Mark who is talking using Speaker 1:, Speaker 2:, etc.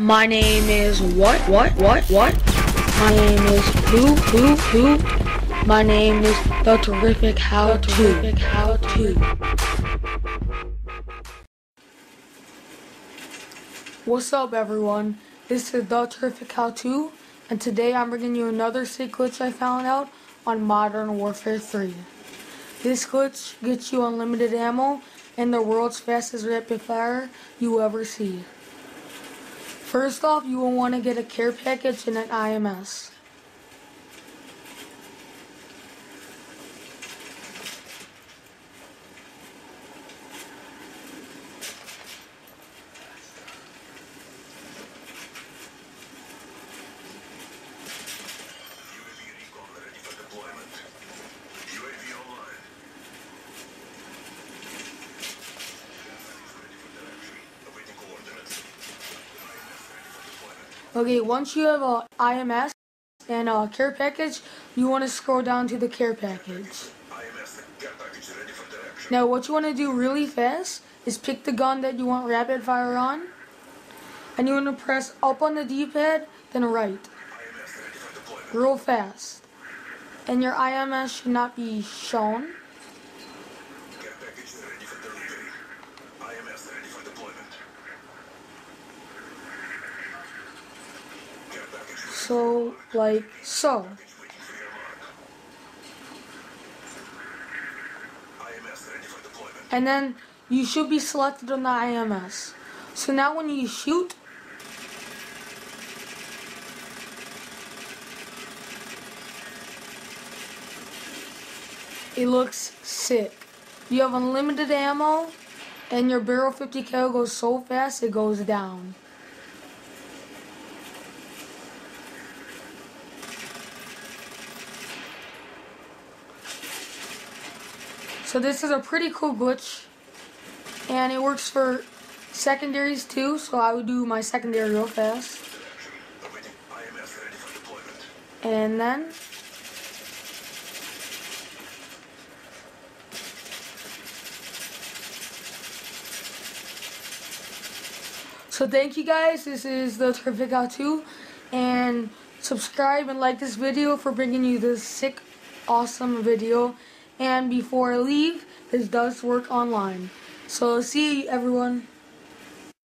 Speaker 1: My name is what? My name is who? My name is the terrific how-to. What's up, everyone? This is the terrific how-to, and today I'm bringing you another sick glitch I found out on Modern Warfare 3. This glitch gets you unlimited ammo and the world's fastest rapid fire you ever see. First off, you will want to get a care package and an IMS. Okay, once you have a IMS and a care package, you want to scroll down to the care package. Now what you want to do really fast is pick the gun that you want rapid fire on, and you want to press up on the D-pad, then right. Real fast. And your IMS should not be shown. So, like so. And then you should be selected on the IMS. So now when you shoot, it looks sick. You have unlimited ammo, and your barrel 50 cal goes so fast it goes down. So this is a pretty cool glitch, and it works for secondaries too, so I would do my secondary real fast. And then so thank you guys, this is the terrific how-to, and subscribe and like this video for bringing you this sick, awesome video. And before I leave, this does work online. So see you, everyone.